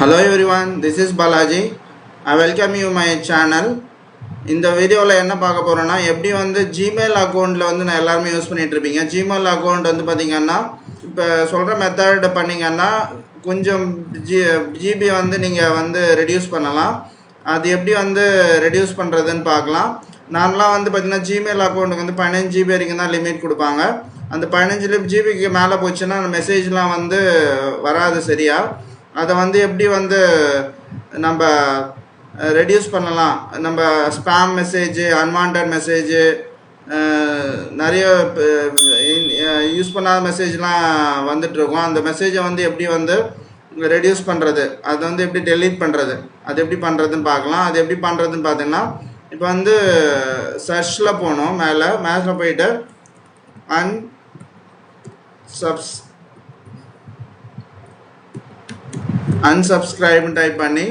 Hello everyone, this is Balaji. I welcome you my channel. இந்த வீடியோவில் என்ன பார்க்க போகிறோன்னா எப்படி வந்து ஜிமெயில் அக்கௌண்ட்டில் வந்து நான் எல்லாருமே யூஸ் பண்ணிகிட்டு இருப்பீங்க. ஜிமெயில் அக்கௌண்ட் வந்து பார்த்திங்கன்னா இப்போ சொல்கிற மெத்தட் பண்ணிங்கன்னா கொஞ்சம் ஜிபி வந்து நீங்கள் வந்து ரெடியூஸ் பண்ணலாம். அது எப்படி வந்து ரெடியூஸ் பண்ணுறதுன்னு பார்க்கலாம். நார்மலாக வந்து பார்த்திங்கன்னா ஜிமெயில் அக்கௌண்ட்டுக்கு வந்து 15 GB வரைக்கும் தான் லிமிட் கொடுப்பாங்க. அந்த 15 GB மேலே போச்சுன்னா அந்த மெசேஜ்லாம் வந்து வராது சரியா. அதை வந்து எப்படி வந்து நம்ம ரெடியூஸ் பண்ணலாம். நம்ம ஸ்பேம் மெசேஜு, அன்வான்ட் மெசேஜு, நிறைய யூஸ் பண்ணாத மெசேஜ்லாம் வந்துட்டுருக்கோம். அந்த மெசேஜை வந்து எப்படி வந்து ரெடியூஸ் பண்ணுறது, அது வந்து எப்படி டெலீட் பண்ணுறது, அது எப்படி பண்ணுறதுன்னு பார்க்கலாம். அது எப்படி பண்ணுறதுன்னு பார்த்தீங்கன்னா இப்போ வந்து சர்ச்சில் போகணும். மேலே போயிட்டு unsubscribe டைப் பண்ணி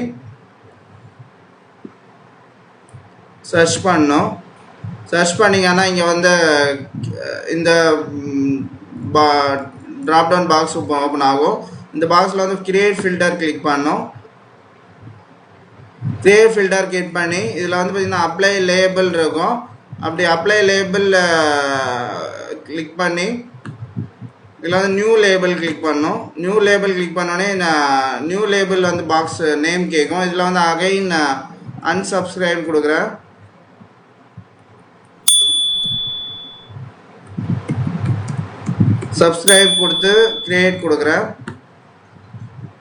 சர்ச் பண்ணோம். சர்ச் பண்ணிங்கன்னா இங்கே வந்து இந்த ட்ராப் டவுன் பாக்ஸ் ஓப்பன் ஆகும். இந்த பாக்ஸில் வந்து கிரியேட் ஃபில்டர் கிளிக் பண்ணோம். கிரியேட் ஃபில்டர் கிளிக் பண்ணி இதில் வந்து பார்த்திங்கன்னா அப்ளை லேபிள் இருக்கும். அப்படி அப்ளை லேபிள் கிளிக் பண்ணி இதில் வந்து நியூ லேபிள் கிளிக் பண்ணோம். நியூ லேபிள் கிளிக் பண்ணோடனே நியூ லேபிள் வந்து பாக்ஸ் நேம் கேட்கும். இதில் வந்து அகைன் unsubscribe கொடுக்குறேன். சப்ஸ்கிரைப் கொடுத்து கிரியேட் கொடுக்குறேன்.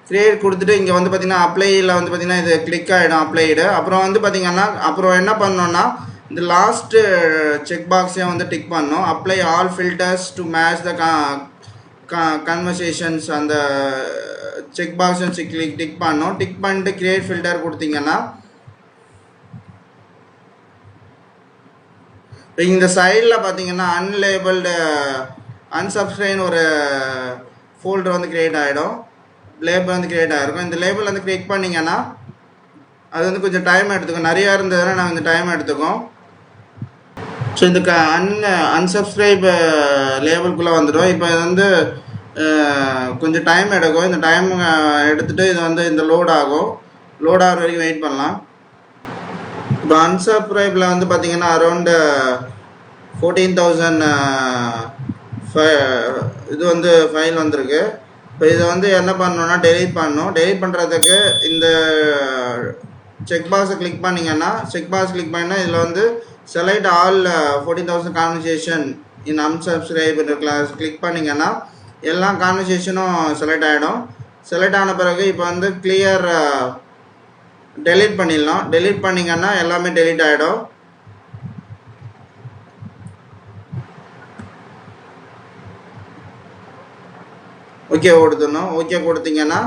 கிரியேட் கொடுத்துட்டு இங்கே வந்து பார்த்திங்கன்னா அப்ளையில் வந்து பார்த்திங்கன்னா இது கிளிக் ஆகிடும் அப்ளைடு. அப்புறம் வந்து பார்த்திங்கன்னா அப்புறம் என்ன பண்ணோன்னா இந்த லாஸ்ட்டு செக் பாக்ஸையும் வந்து டிக் பண்ணோம். Apply all filters to match the conversations அந்த செக் பாக்ஸும் டிக் பண்ணோம். டிக் பண்ணிட்டு கிரியேட் ஃபில்டர் கொடுத்தீங்கன்னா இந்த சைடில் பார்த்தீங்கன்னா அன்லேபிள்டு unsubscribe ஒரு ஃபோல்டர் வந்து க்ரியேட் ஆகிடும். லேபிள் வந்து க்ரியேட் ஆகிருக்கும். இந்த லேபிள் வந்து கிளிக் பண்ணிங்கன்னா அது வந்து கொஞ்சம் டைம் எடுத்துக்கும். நிறையா இருந்ததுன்னா நான் இந்த டைம் எடுத்துக்கும். ஸோ இந்த unsubscribe லேபிள்குள்ளே வந்துடும். இப்போ இது வந்து கொஞ்சம் டைம் எடுக்கும். இந்த டைம் எடுத்துகிட்டு இது வந்து இந்த லோட் ஆகும். லோட் ஆகிற வரைக்கும் வெயிட் பண்ணலாம். இப்போ unsubscribeல வந்து பார்த்திங்கன்னா அரௌண்டு 14,000 இது வந்து ஃபைல் வந்திருக்கு. இப்போ இதை வந்து என்ன பண்ணணுன்னா டெலீட் பண்ணணும். டெலீட் பண்ணுறதுக்கு இந்த செக் பாக்ஸை கிளிக் பண்ணிங்கன்னா செக் பாக்ஸ் கிளிக் பண்ணிங்கன்னா இதில் வந்து செலக்ட் ஆல் 14,000 கான்வர்சேஷன் இன் unsubscribe கிளாஸ் கிளிக் பண்ணிங்கன்னா எல்லா கான்வர்சேஷனும் செலக்ட் ஆகிடும். செலக்ட் ஆன பிறகு இப்போ வந்து கிளியர் டெலீட் பண்ணிடலாம். டெலீட் பண்ணிங்கன்னா எல்லாமே டெலீட் ஆகிடும். ஓகே கொடுத்துடணும். ஓகே கொடுத்தீங்கன்னா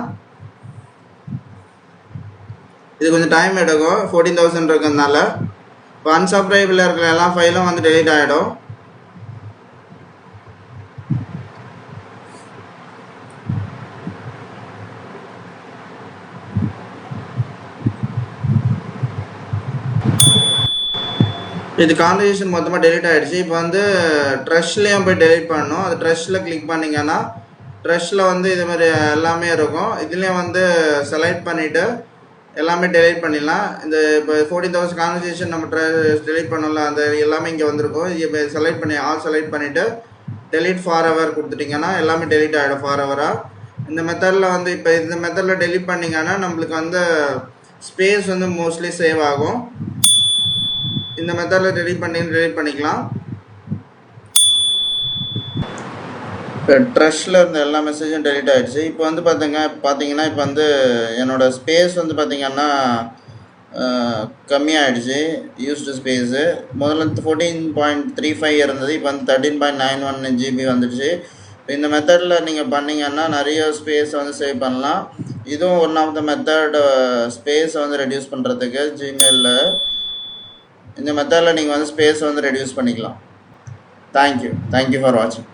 இது கொஞ்சம் டைம் எடுக்கும். 14,000 இருக்கிறதுனால இப்போ unsubscribeல இருக்கிற எல்லா ஃபைலும் வந்து டெலீட் ஆகிடும். இது கான்வர்சேஷன் மொத்தமாக டெலீட் ஆகிடுச்சு. இப்போ வந்து ட்ரெஷ்லேயும் போய் டெலீட் பண்ணணும். அது ட்ரெஷ்ஷில் கிளிக் பண்ணிங்கன்னா ட்ரெஷ்ஷில் வந்து இது மாதிரி எல்லாமே இருக்கும். இதுலேயும் வந்து செலக்ட் பண்ணிவிட்டு எல்லாமே டெலீட் பண்ணிடலாம். இந்த இப்போ 14,000 கான்வர்சேஷன் நம்ம டெலீட் பண்ணல அந்த எல்லாமே இங்கே வந்திருக்கும். இப்போ செலக்ட் பண்ணி செலக்ட் பண்ணிவிட்டு டெலீட் ஃபார் எவர் கொடுத்துட்டிங்கன்னா எல்லாமே டெலீட் ஆகிடும் ஃபார் எவராக. இந்த மெத்தடில் வந்து இப்போ இந்த மெத்தடில் டெலீட் பண்ணிங்கன்னா நம்மளுக்கு வந்து ஸ்பேஸ் வந்து மோஸ்ட்லி சேவ் ஆகும். இந்த மெத்தடில் டெலீட் பண்ணிக்கலாம். இப்போ ட்ரெஷ்ஷில் இருந்த எல்லா மெசேஜும் டெலீட் ஆகிடுச்சு. இப்போ வந்து பார்த்தீங்கன்னா இப்போ வந்து என்னோடய ஸ்பேஸ் வந்து பார்த்திங்கன்னா கம்மியாகிடுச்சு. யூஸ்டு ஸ்பேஸு முதல்ல 14.35 இருந்தது. இப்போ வந்து 13.91 GB வந்துடுச்சு. இந்த மெத்தடில் நீங்கள் பண்ணிங்கன்னா நிறைய ஸ்பேஸ் வந்து சேவ் பண்ணலாம். இதுவும் ஒன் ஆஃப் த மெத்தட் ஸ்பேஸை வந்து ரெடியூஸ் பண்ணுறதுக்கு ஜிமெயிலில் இந்த மெத்தடில் நீங்கள் வந்து ஸ்பேஸை வந்து ரெடியூஸ் பண்ணிக்கலாம். தேங்க்யூ ஃபார் வாட்சிங்.